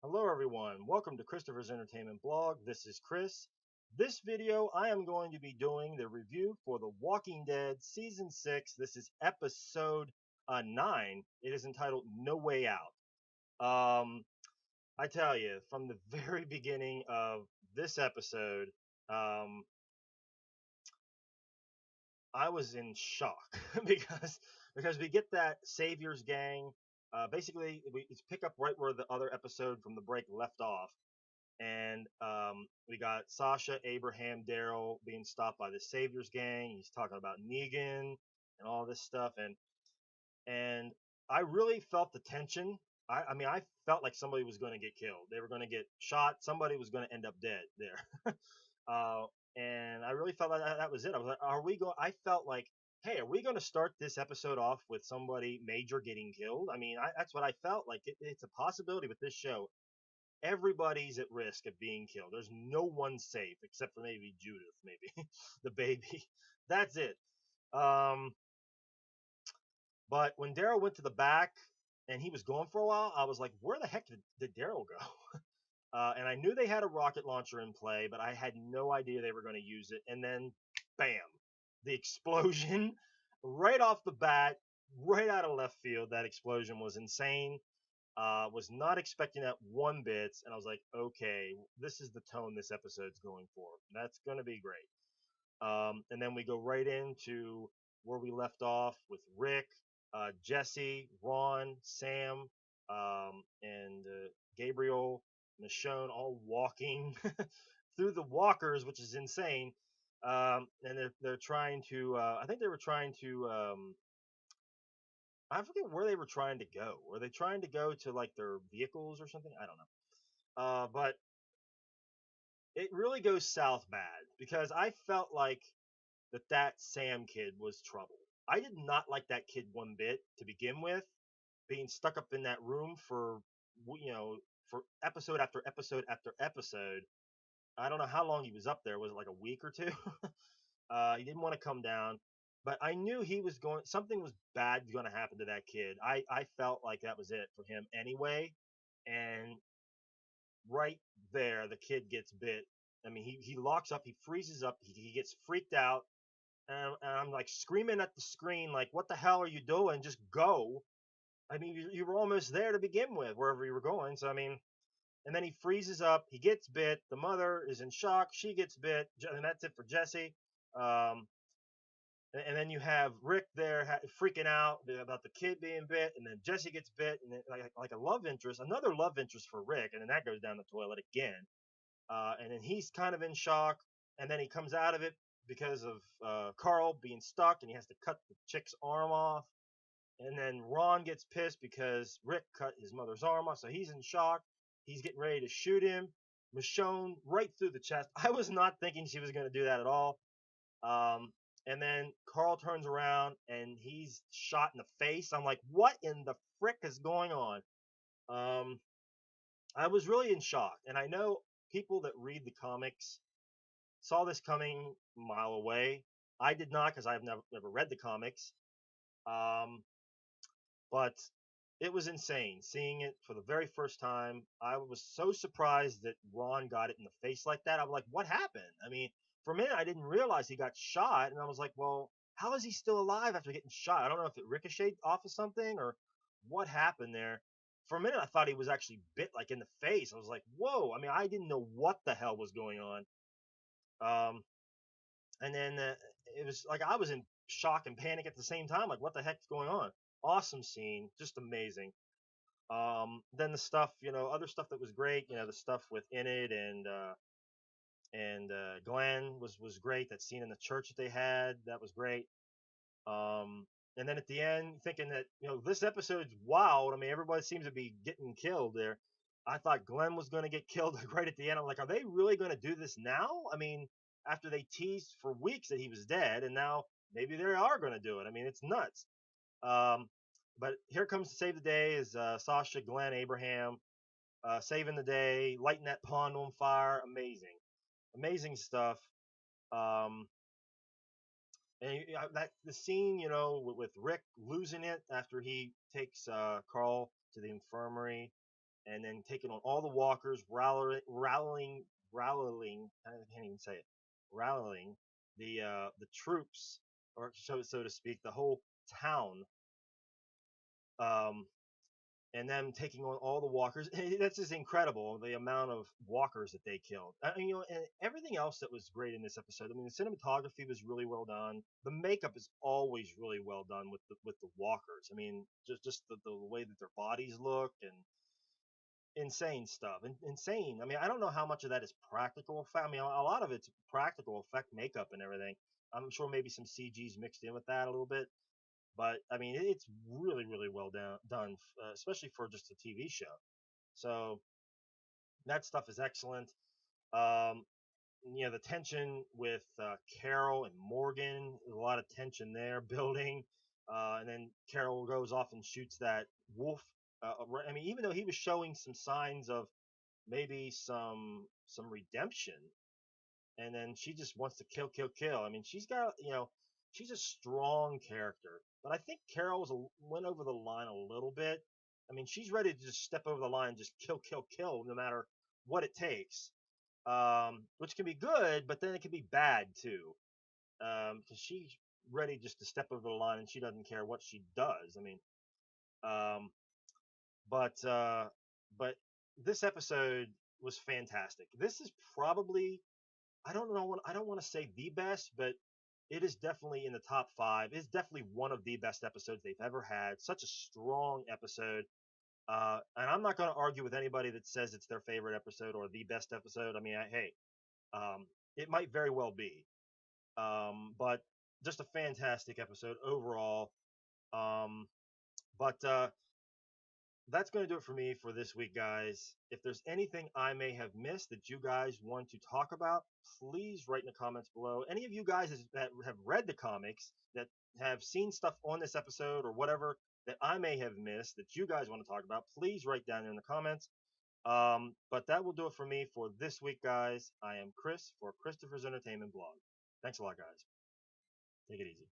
Hello everyone, welcome to Christopher's Entertainment Blog. This is Chris. This video I am going to be doing the review for The Walking Dead Season 6. This is episode 9. It is entitled No Way Out. I tell you, from the very beginning of this episode, um, I was in shock because we get that Saviors gang. Basically, we pick up right where the other episode from the break left off, and we got Sasha, Abraham, Daryl being stopped by the Saviors gang. He's talking about Negan and all this stuff, and I really felt the tension. I mean, I felt like somebody was going to get killed. They were going to get shot. Somebody was going to end up dead there. uh, and I really felt like that was it. I was like, are we going? I felt like, hey, are we going to start this episode off with somebody major getting killed? I mean, that's what I felt like. It's a possibility with this show. Everybody's at risk of being killed. There's no one safe except for maybe Judith, maybe the baby. That's it. Um, but when Daryl went to the back and he was gone for a while, I was like, where the heck did Daryl go? And I knew they had a rocket launcher in play, but I had no idea they were going to use it. And then, bam, the explosion right off the bat, right out of left field. That explosion was insane. Was not expecting that one bit, and I was like, okay, this is the tone this episode's going for. That's going to be great. And then we go right into where we left off with Rick, Jesse, Ron, Sam, and Gabriel, Michonne, all walking through the walkers, which is insane. And they're trying to. I think they were trying to. I forget where they were trying to go. Were they trying to go to like their vehicles or something? I don't know. But it really goes south bad because I felt like that Sam kid was trouble. I did not like that kid one bit to begin with, being stuck up in that room for you know for episode after episode after episode. I don't know how long he was up there. Was it like a week or two? He didn't want to come down, but I knew he was going. Something was bad going to happen to that kid. I felt like that was it for him anyway, and right there, the kid gets bit. I mean, he locks up, he freezes up, he gets freaked out, and I'm like screaming at the screen, like, "What the hell are you doing? Just go!" I mean, you were almost there to begin with, wherever you were going. So I mean, and then he freezes up, he gets bit. The mother is in shock, she gets bit, and that's it for Jesse. Um, and then you have Rick there freaking out about the kid being bit, and then Jesse gets bit, and then, like a love interest, another love interest for Rick, and then that goes down the toilet again. And then he's kind of in shock, and then he comes out of it because of Carl being stuck, and he has to cut the chick's arm off. And then Ron gets pissed because Rick cut his mother's arm off, so he's in shock. He's getting ready to shoot him. Michonne right through the chest. I was not thinking she was going to do that at all. Um, and then Carl turns around and he's shot in the face. I'm like, what in the frick is going on? Um, I was really in shock. And I know people that read the comics saw this coming a mile away. I did not because I've never read the comics. Um, but it was insane seeing it for the very first time. I was so surprised that Ron got it in the face like that. I'm like, what happened? I mean, for a minute, I didn't realize he got shot, and I was like, well, how is he still alive after getting shot? I don't know if it ricocheted off of something or what happened there. For a minute, I thought he was actually bit like in the face. I was like, whoa. I mean, I didn't know what the hell was going on. Um, and then it was like I was in shock and panic at the same time. Like, what the heck's going on? Awesome scene, just amazing. Then the stuff, other stuff that was great. The stuff with Enid and Glenn was great. That scene in the church that they had, that was great. And then at the end, thinking that this episode's wild. I mean, everybody seems to be getting killed there. I thought Glenn was going to get killed like right at the end. I'm like, are they really going to do this now? I mean, after they teased for weeks that he was dead, and now maybe they are going to do it. I mean, it's nuts. Um, but here comes to save the day is Sasha, Glenn, Abraham, saving the day, lighting that pond on fire. Amazing, amazing stuff. Um, and that the scene, with Rick losing it after he takes Carl to the infirmary, and then taking on all the walkers, rallying. I can't even say it. Rallying the troops, or so to speak, the whole town, um, and them taking on all the walkers. That's just incredible. The amount of walkers that they killed. And everything else that was great in this episode. I mean, the cinematography was really well done. The makeup is always really well done with the walkers. I mean, just the way that their bodies look and insane stuff. Insane. I mean, I don't know how much of that is practical effect. I mean, a lot of it's practical effect makeup and everything. I'm sure maybe some CG's mixed in with that a little bit, but I mean, it's really well done, especially for just a TV show. So that stuff is excellent. Um, the tension with Carol and Morgan, there's a lot of tension there building. And then Carol goes off and shoots that wolf. I mean, even though he was showing some signs of maybe some redemption, and then she just wants to kill. I mean, she's a strong character, but I think Carol's went over the line a little bit. I mean, she's ready to just step over the line and just kill, no matter what it takes. Which can be good, but then it can be bad too. Because she's ready just to step over the line and she doesn't care what she does. I mean, um, but uh, but this episode was fantastic. This is probably, I don't know. I don't want to say the best, but it is definitely in the top five. It's definitely one of the best episodes they've ever had. Such a strong episode. And I'm not going to argue with anybody that says it's their favorite episode or the best episode. I mean, hey, it might very well be. But just a fantastic episode overall. Um, but that's going to do it for me for this week, guys. If there's anything I may have missed that you guys want to talk about, please write in the comments below. Any of you guys that have read the comics, that have seen stuff on this episode or whatever that I may have missed that you guys want to talk about, please write down in the comments. But that will do it for me for this week, guys. I am Chris for Christopher's Entertainment Blog. Thanks a lot, guys. Take it easy.